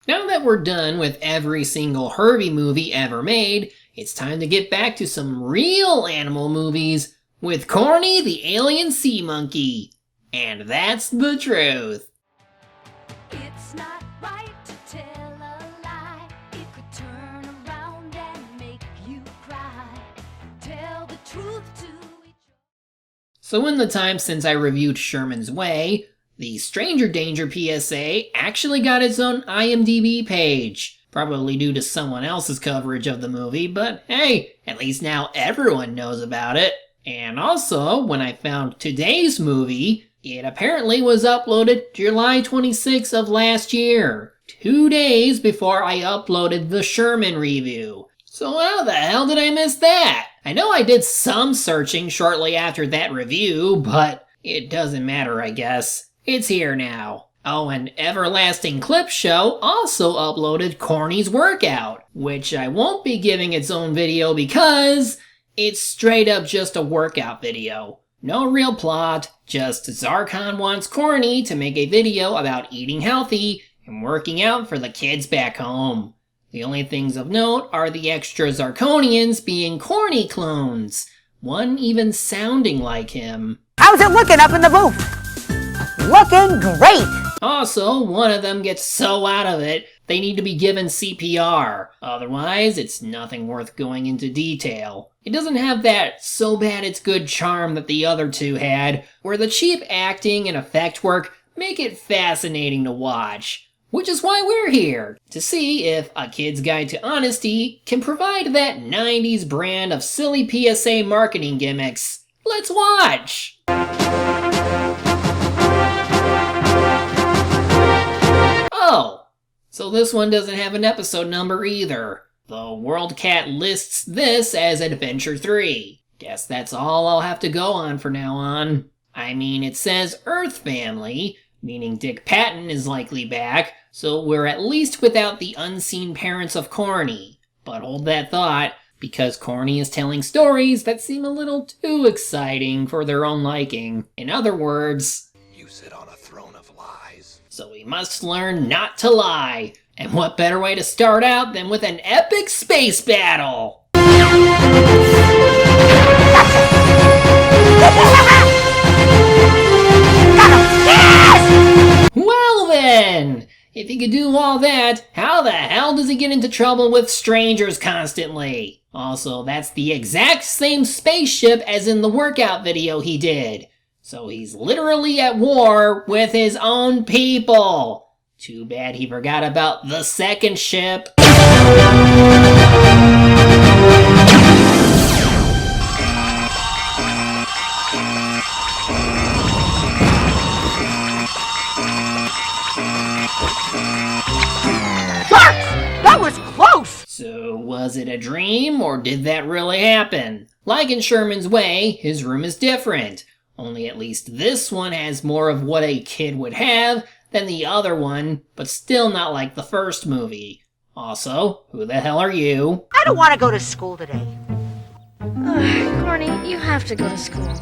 Now that we're done with every single Herbie movie ever made, it's time to get back to some real animal movies with Corny the Alien Sea Monkey. And that's the truth. It's not right to tell a lie. It could turn around and make you cry. Tell the truth to each other. So in the time since I reviewed Sherman's Way, the Stranger Danger PSA actually got its own IMDb page. Probably due to someone else's coverage of the movie, but hey, at least now everyone knows about it. And also, when I found today's movie, it apparently was uploaded July 26th of last year, 2 days before I uploaded the Sherman review. So how the hell did I miss that? I know I did some searching shortly after that review, but it doesn't matter, I guess. It's here now. Oh, and Everlasting Clip Show also uploaded Corny's workout, which I won't be giving its own video because it's straight up just a workout video. No real plot, just Zarkon wants Corny to make a video about eating healthy and working out for the kids back home. The only things of note are the extra Zarkonians being Corny clones, one even sounding like him. How's it looking up in the booth? Looking great! Also, one of them gets so out of it, they need to be given CPR. Otherwise, it's nothing worth going into detail. It doesn't have that so bad it's good charm that the other two had, where the cheap acting and effect work make it fascinating to watch. Which is why we're here, to see if A Kid's Guide to Honesty can provide that 90s brand of silly PSA marketing gimmicks. Let's watch! Oh, so this one doesn't have an episode number either. The WorldCat lists this as Adventure 3. Guess that's all I'll have to go on from now on. I mean, it says Earth Family, meaning Dick Patton is likely back, so we're at least without the unseen parents of Corny. But hold that thought, because Corny is telling stories that seem a little too exciting for their own liking. In other words, you sit on a throne of lies. So we must learn not to lie. And what better way to start out than with an epic space battle? Well then! If he could do all that, how the hell does he get into trouble with strangers constantly? Also, that's the exact same spaceship as in the workout video he did. So he's literally at war with his own people. Too bad he forgot about the second ship. That was close! So was it a dream, or did that really happen? Like in Sherman's Way, his room is different. Only at least this one has more of what a kid would have than the other one, but still not like the first movie. Also, who the hell are you? I don't want to go to school today. Corny, you have to go to school.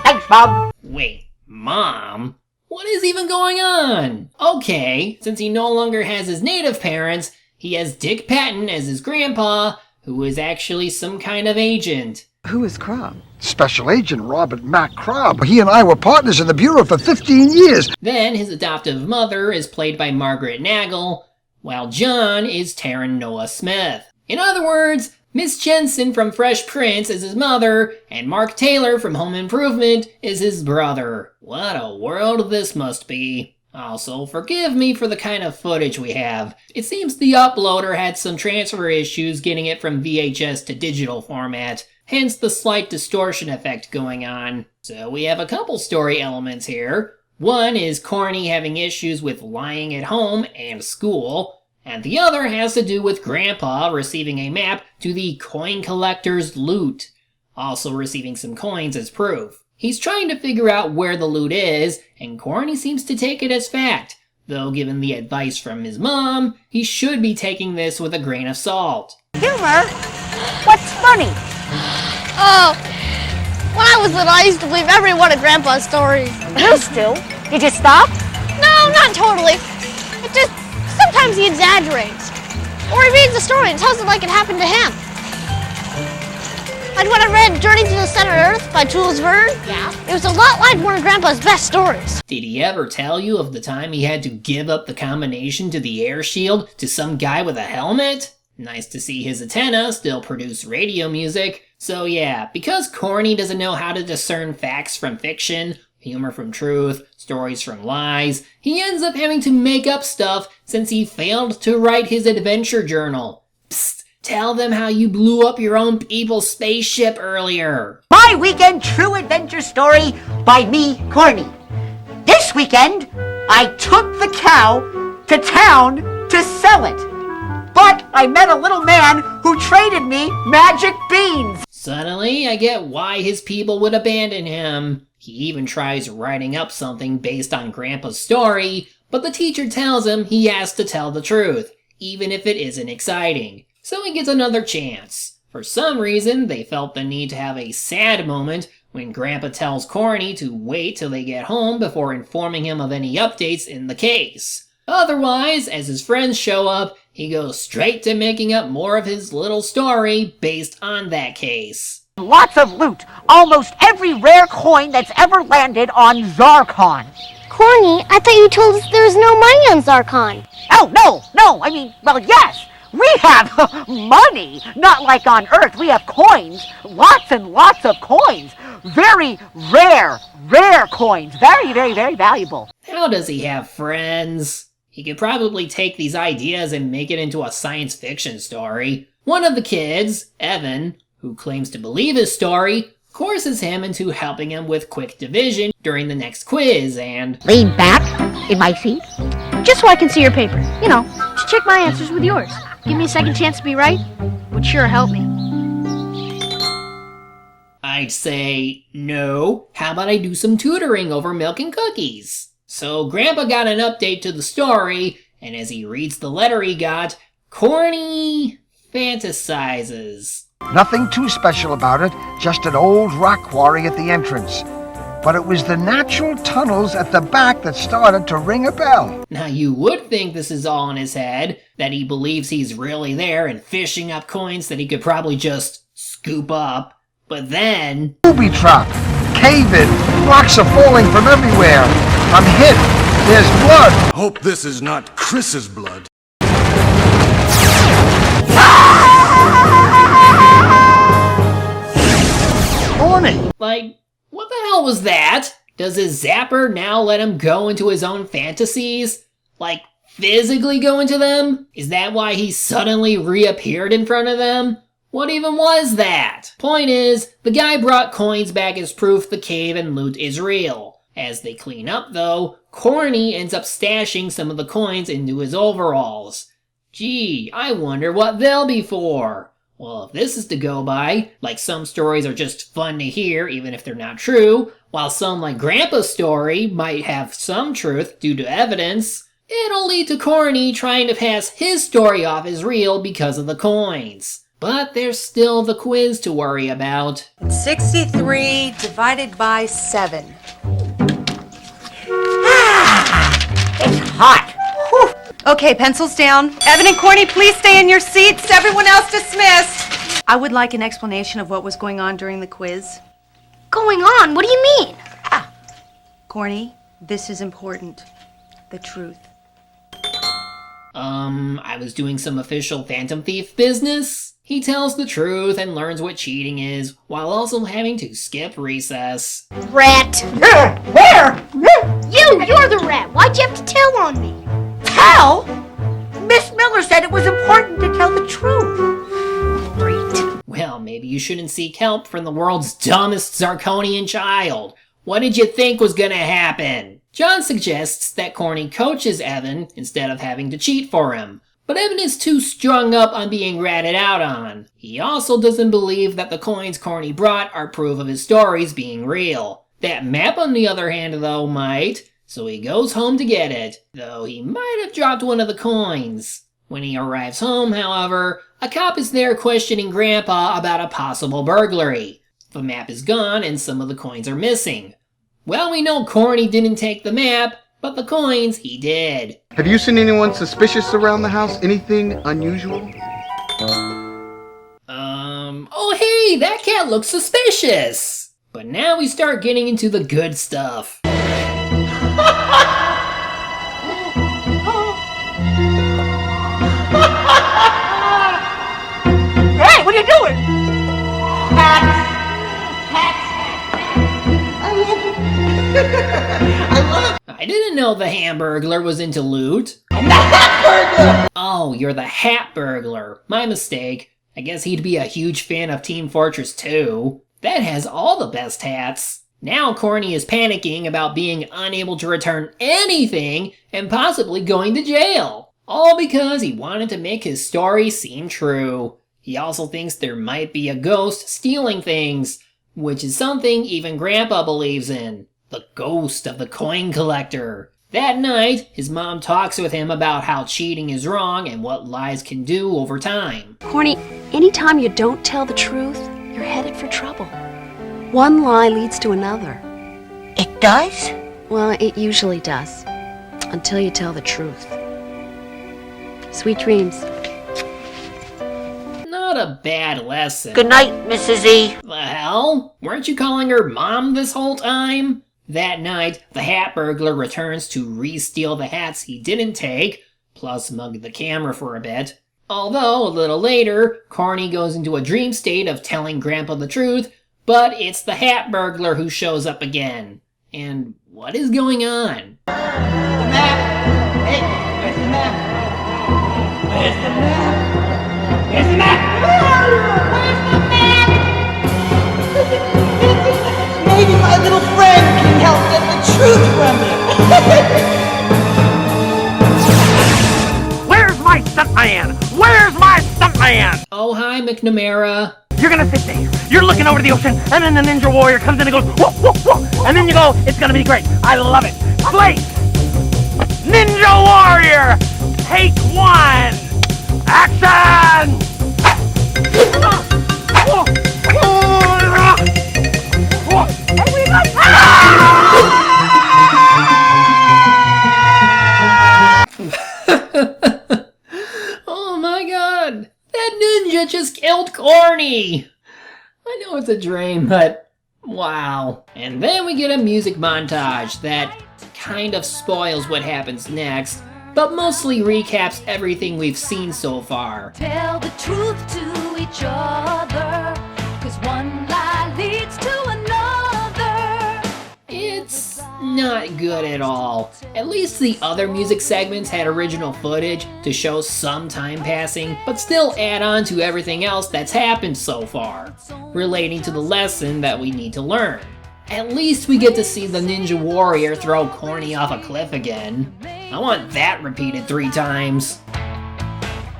Thanks, Bob. Wait, Mom? What is even going on? Okay, since he no longer has his native parents, he has Dick Patton as his grandpa, who is actually some kind of agent. Who is Crumb? Special Agent Robert Mack Crumb. He and I were partners in the Bureau for 15 years. Then his adoptive mother is played by Margaret Nagel, while John is Taryn Noah Smith. In other words, Miss Jensen from Fresh Prince is his mother, and Mark Taylor from Home Improvement is his brother. What a world this must be. Also, forgive me for the kind of footage we have. It seems the uploader had some transfer issues getting it from VHS to digital format, hence the slight distortion effect going on. So we have a couple story elements here. One is Corny having issues with lying at home and school, and the other has to do with Grandpa receiving a map to the coin collector's loot, also receiving some coins as proof. He's trying to figure out where the loot is, and Corny seems to take it as fact, though given the advice from his mom, he should be taking this with a grain of salt. Humor? What's funny? Oh, when I was little, I used to believe every one of Grandpa's stories. Used to? Did you stop? No, not totally. It just, sometimes he exaggerates. Or he reads the story and tells it like it happened to him. Like when I read Journey to the Center of Earth by Jules Verne. Yeah. It was a lot like one of Grandpa's best stories. Did he ever tell you of the time he had to give up the combination to the air shield to some guy with a helmet? Nice to see his antenna still produce radio music. So yeah, because Corny doesn't know how to discern facts from fiction, humor from truth, stories from lies, he ends up having to make up stuff since he failed to write his adventure journal. Psst, tell them how you blew up your own people's spaceship earlier. My weekend true adventure story by me, Corny. This weekend, I took the cow to town to sell it. But I met a little man who traded me magic beans. Suddenly, I get why his people would abandon him. He even tries writing up something based on Grandpa's story, but the teacher tells him he has to tell the truth, even if it isn't exciting. So he gets another chance. For some reason, they felt the need to have a sad moment when Grandpa tells Corny to wait till they get home before informing him of any updates in the case. Otherwise, as his friends show up, he goes straight to making up more of his little story based on that case. Lots of loot. Almost every rare coin that's ever landed on Zarkon. Corny, I thought you told us there was no money on Zarkon. Oh, no. I mean, well, yes. We have money. Not like on Earth. We have coins. Lots and lots of coins. Very rare coins. Very, very, very valuable. How does he have friends? He could probably take these ideas and make it into a science fiction story. One of the kids, Evan, who claims to believe his story, courses him into helping him with quick division during the next quiz and... Lean back in my seat. Just so I can see your paper. You know, to check my answers with yours. Give me a second chance to be right. Would sure help me. I'd say, no, how about I do some tutoring over milk and cookies? So Grandpa got an update to the story, and as he reads the letter he got, Corny fantasizes. Nothing too special about it, just an old rock quarry at the entrance. But it was the natural tunnels at the back that started to ring a bell. Now you would think this is all in his head, that he believes he's really there and fishing up coins that he could probably just scoop up. But then... Booby trap, cave in, rocks are falling from everywhere. I'm hit, there's blood. Hope this is not Chris's blood. Corny. Like, what the hell was that? Does his zapper now let him go into his own fantasies? Like, physically go into them? Is that why he suddenly reappeared in front of them? What even was that? Point is, the guy brought coins back as proof the cave and loot is real. As they clean up though, Corny ends up stashing some of the coins into his overalls. Gee, I wonder what they'll be for. Well, if this is to go by, like some stories are just fun to hear even if they're not true, while some like Grandpa's story might have some truth due to evidence, it'll lead to Corny trying to pass his story off as real because of the coins. But there's still the quiz to worry about. 63 divided by 7. It's hot. Whew. Okay, pencils down. Evan and Corny, please stay in your seats. Everyone else dismissed. I would like an explanation of what was going on during the quiz. Going on? What do you mean? Corny, this is important. The truth. I was doing some official Phantom Thief business. He tells the truth and learns what cheating is, while also having to skip recess. Rat. Where? You're the rat. Why'd you have to tell on me? Tell? Miss Miller said it was important to tell the truth. Great. Well, maybe you shouldn't seek help from the world's dumbest Zarkonian child. What did you think was gonna happen? John suggests that Corny coaches Evan instead of having to cheat for him. But Evan is too strung up on being ratted out on. He also doesn't believe that the coins Corny brought are proof of his stories being real. That map, on the other hand, though, might, so he goes home to get it, though he might have dropped one of the coins. When he arrives home, however, a cop is there questioning Grandpa about a possible burglary. The map is gone and some of the coins are missing. Well, we know Corny didn't take the map, but the coins he did. Have you seen anyone suspicious around the house? Anything unusual? Oh hey, that cat looks suspicious! But now we start getting into the good stuff. Hey, what are you doing? I didn't know the Hamburglar was into loot. I'm the Hat Burglar! Oh, you're the Hat Burglar. My mistake. I guess he'd be a huge fan of Team Fortress 2. That has all the best hats. Now Corny is panicking about being unable to return anything and possibly going to jail. All because he wanted to make his story seem true. He also thinks there might be a ghost stealing things, which is something even Grandpa believes in. The ghost of the coin collector. That night, his mom talks with him about how cheating is wrong and what lies can do over time. Corny, anytime you don't tell the truth, you're headed for trouble. One lie leads to another. It does? Well, it usually does. Until you tell the truth. Sweet dreams. Not a bad lesson. Good night, Mrs. E. The hell? Weren't you calling her mom this whole time? That night, the Hat Burglar returns to re-steal the hats he didn't take, plus mug the camera for a bit. Although, a little later, Corny goes into a dream state of telling Grandpa the truth, but it's the Hat Burglar who shows up again. And what is going on? The map! Hey, where's the map? Where's the map? Where's the map? Where's the map? Maybe my little friend can help get the truth from me. Where's my stuntman? Where's my stuntman? Oh, hi, McNamara. You're gonna sit there. You're looking over the ocean, and then the Ninja Warrior comes in and goes, whoa, whoa, whoa. And then you go, it's gonna be great. I love it. Blake! Ninja Warrior! Take one! Action! Oh my god! That ninja just killed Corny! I know it's a dream, but wow. And then we get a music montage that kind of spoils what happens next, but mostly recaps everything we've seen so far. Tell the truth to each other, 'cause one lie leads to another. It's not good at all. At least the other music segments had original footage to show some time passing, but still add on to everything else that's happened so far, relating to the lesson that we need to learn. At least we get to see the Ninja Warrior throw Corny off a cliff again. I want that repeated 3 times.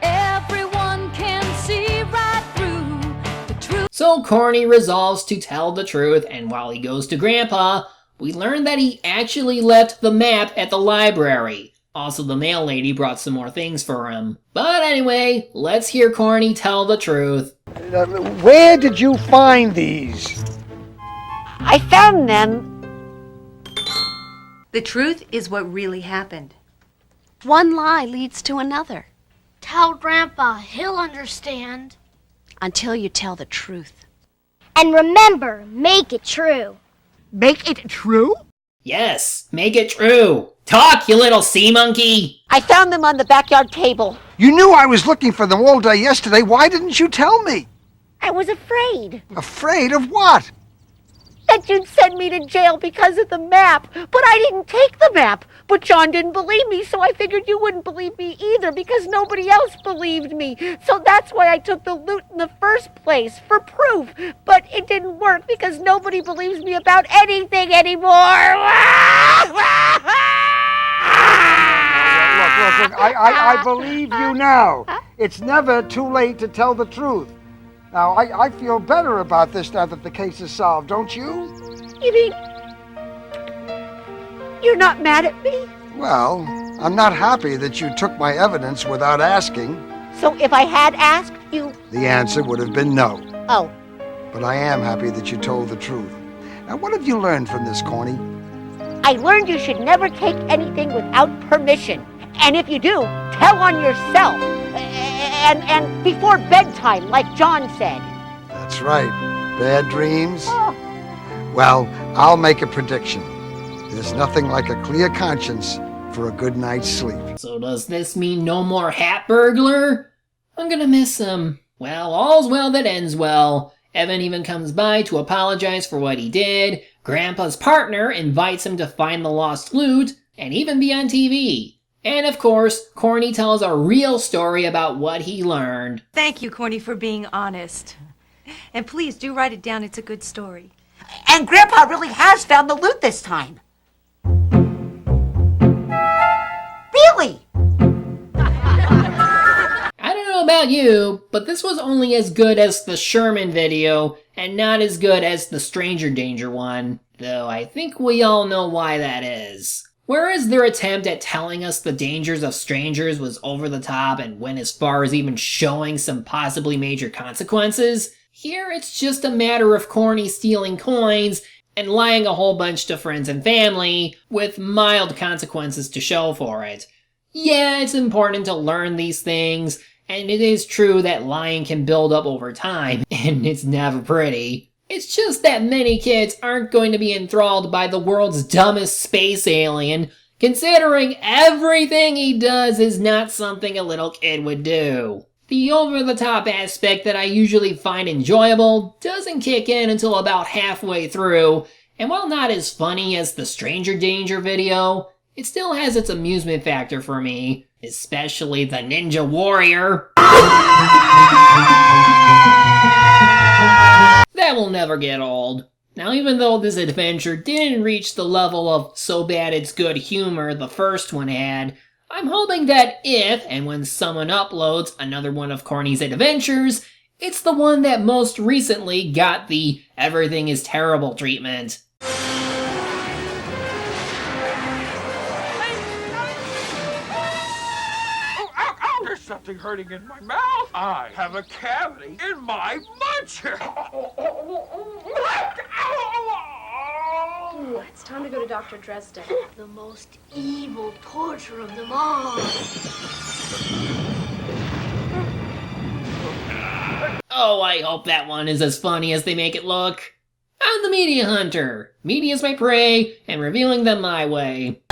Everyone can see right through the truth. So Corny resolves to tell the truth, and while he goes to Grandpa, we learn that he actually left the map at the library. Also, the mail lady brought some more things for him. But anyway, let's hear Corny tell the truth. Where did you find these? I found them. The truth is what really happened. One lie leads to another. Tell Grandpa, he'll understand. Until you tell the truth. And remember, make it true. Make it true? Yes, make it true. Talk, you little sea monkey. I found them on the backyard table. You knew I was looking for them all day yesterday. Why didn't you tell me? I was afraid Afraid of what? that you'd send me to jail because of the map. But I didn't take the map. But John didn't believe me, so I figured you wouldn't believe me either because nobody else believed me. So that's why I took the loot in the first place, for proof. But it didn't work because nobody believes me about anything anymore. Look, I believe you now. It's never too late to tell the truth. Now, I feel better about this now that the case is solved, don't you? You mean you're not mad at me? Well, I'm not happy that you took my evidence without asking. So if I had asked you... The answer would have been no. Oh. But I am happy that you told the truth. Now, what have you learned from this, Corny? I learned you should never take anything without permission. And if you do, tell on yourself. And before bedtime, like John said. That's right. Bad dreams? Well, I'll make a prediction. There's nothing like a clear conscience for a good night's sleep. So does this mean no more hat burglar? I'm gonna miss him. Well, all's well that ends well. Evan even comes by to apologize for what he did. Grandpa's partner invites him to find the lost loot and even be on TV. And of course, Corny tells a real story about what he learned. Thank you, Corny, for being honest. And please do write it down. It's a good story. And Grandpa really has found the loot this time. Really? I don't know about you, but this was only as good as the Sherman video and not as good as the Stranger Danger one, though I think we all know why that is. Whereas their attempt at telling us the dangers of strangers was over the top and went as far as even showing some possibly major consequences, here it's just a matter of Corny stealing coins and lying a whole bunch to friends and family, with mild consequences to show for it. Yeah, it's important to learn these things, and it is true that lying can build up over time, and it's never pretty. It's just that many kids aren't going to be enthralled by the world's dumbest space alien, considering everything he does is not something a little kid would do. The over-the-top aspect that I usually find enjoyable doesn't kick in until about halfway through, and while not as funny as the Stranger Danger video, it still has its amusement factor for me, especially the Ninja Warrior. That will never get old. Now, even though this adventure didn't reach the level of so bad it's good humor the first one had, I'm hoping that if and when someone uploads another one of Corny's adventures, it's the one that most recently got the everything is terrible treatment. There's something hurting in my mouth. I have a cavity in my muncher. Ooh, it's time to go to Dr. Dresden. The most evil torture of them all. Oh, I hope that one is as funny as they make it look. I'm the Media Hunter. Media's my prey, and revealing them my way.